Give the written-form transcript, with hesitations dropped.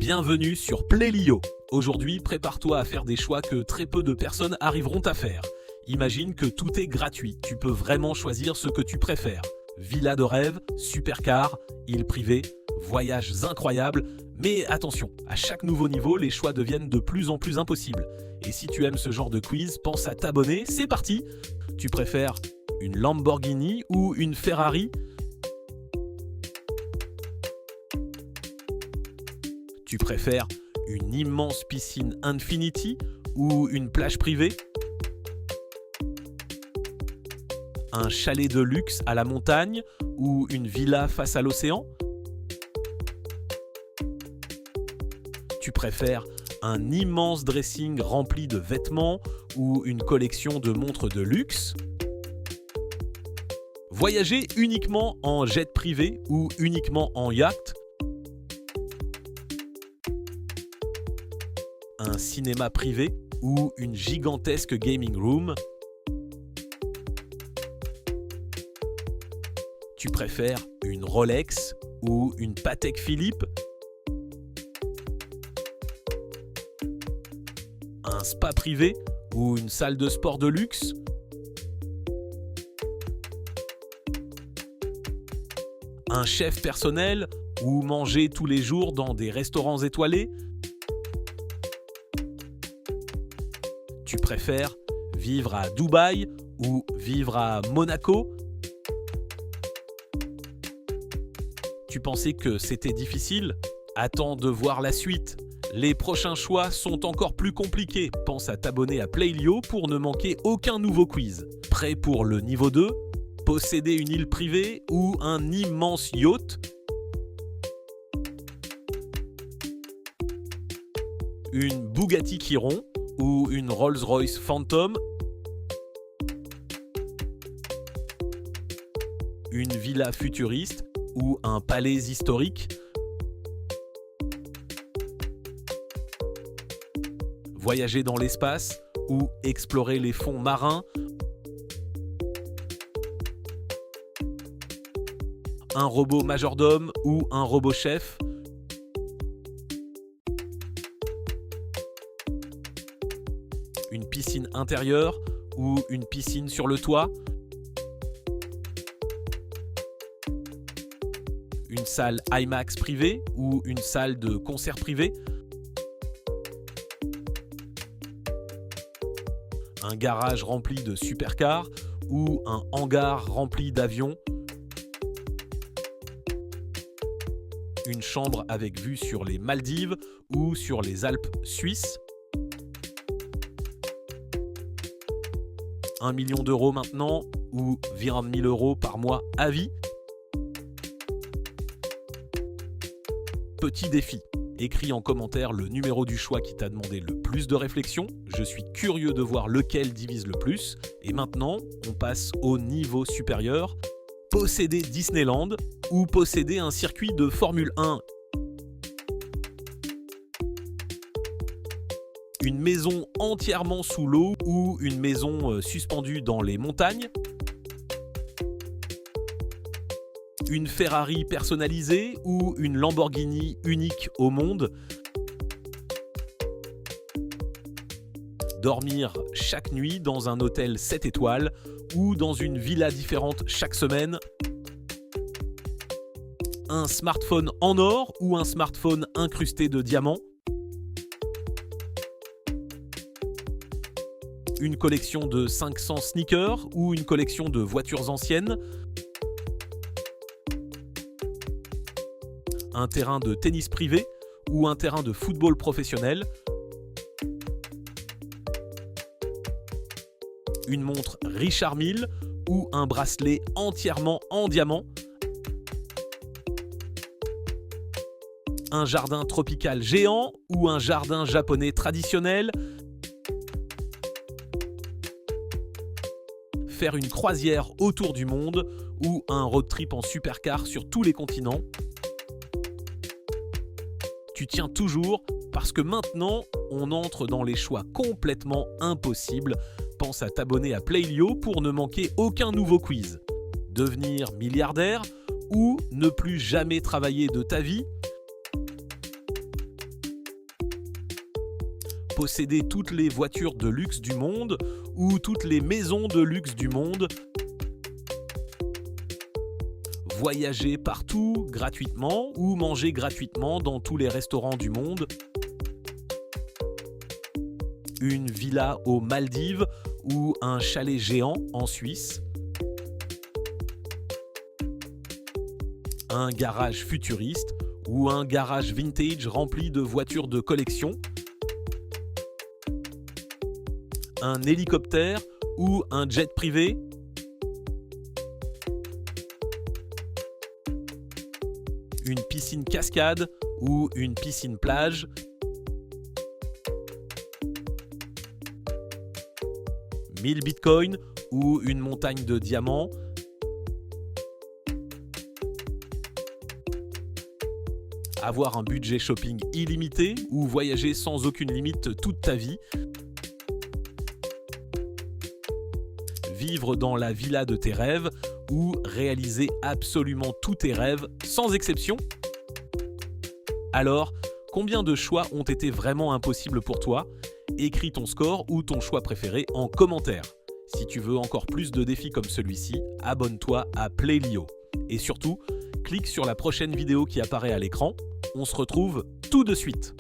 Bienvenue sur Playlio. Aujourd'hui, prépare-toi à faire des choix que très peu de personnes arriveront à faire. Imagine que tout est gratuit, tu peux vraiment choisir ce que tu préfères. Villa de rêve, supercar, île privée, voyages incroyables. Mais attention, à chaque nouveau niveau, les choix deviennent de plus en plus impossibles. Et si tu aimes ce genre de quiz, pense à t'abonner, c'est parti. Tu préfères une Lamborghini ou une Ferrari ? Tu préfères une immense piscine Infinity ou une plage privée ? Un chalet de luxe à la montagne ou une villa face à l'océan ? Tu préfères un immense dressing rempli de vêtements ou une collection de montres de luxe ? Voyager uniquement en jet privé ou uniquement en yacht ? Un cinéma privé ou une gigantesque gaming room ? Tu préfères une Rolex ou une Patek Philippe ? Un spa privé ou une salle de sport de luxe ? Un chef personnel ou manger tous les jours dans des restaurants étoilés ? Tu préfères vivre à Dubaï ou vivre à Monaco ? Tu pensais que c'était difficile ? Attends de voir la suite. Les prochains choix sont encore plus compliqués. Pense à t'abonner à Playlio pour ne manquer aucun nouveau quiz. Prêt pour le niveau 2 ? Posséder une île privée ou un immense yacht ? Une Bugatti Chiron ou une Rolls-Royce Phantom ? Une villa futuriste ou un palais historique ? Voyager dans l'espace ou explorer les fonds marins ? Un robot majordome ou un robot chef ? Une piscine intérieure ou une piscine sur le toit ? Une salle IMAX privée ou une salle de concert privée ? Un garage rempli de supercars ou un hangar rempli d'avions ? Une chambre avec vue sur les Maldives ou sur les Alpes suisses ? 1 million d'euros maintenant ou 20 000 euros par mois à vie ? Petit défi. Écris en commentaire le numéro du choix qui t'a demandé le plus de réflexion. Je suis curieux de voir lequel divise le plus. Et maintenant, on passe au niveau supérieur. Posséder Disneyland ou posséder un circuit de Formule 1. Une maison entièrement sous l'eau ou une maison suspendue dans les montagnes. Une Ferrari personnalisée ou une Lamborghini unique au monde. Dormir chaque nuit dans un hôtel 7 étoiles ou dans une villa différente chaque semaine. Un smartphone en or ou un smartphone incrusté de diamants. Une collection de 500 sneakers ou une collection de voitures anciennes. Un terrain de tennis privé ou un terrain de football professionnel. Une montre Richard Mille ou un bracelet entièrement en diamant. Un jardin tropical géant ou un jardin japonais traditionnel. Faire une croisière autour du monde ou un road trip en supercar sur tous les continents. Tu tiens toujours parce que maintenant, on entre dans les choix complètement impossibles. Pense à t'abonner à Playlio pour ne manquer aucun nouveau quiz. Devenir milliardaire ou ne plus jamais travailler de ta vie ? Posséder toutes les voitures de luxe du monde ou toutes les maisons de luxe du monde. Voyager partout gratuitement ou manger gratuitement dans tous les restaurants du monde. Une villa aux Maldives ou un chalet géant en Suisse. Un garage futuriste ou un garage vintage rempli de voitures de collection. Un hélicoptère ou un jet privé. Une piscine cascade ou une piscine plage. 1000 bitcoins ou une montagne de diamants. Avoir un budget shopping illimité ou voyager sans aucune limite toute ta vie. Vivre dans la villa de tes rêves ou réaliser absolument tous tes rêves sans exception. Alors, combien de choix ont été vraiment impossibles pour toi ? Écris ton score ou ton choix préféré en commentaire. Si tu veux encore plus de défis comme celui-ci, abonne-toi à Playlio. Et surtout, clique sur la prochaine vidéo qui apparaît à l'écran. On se retrouve tout de suite.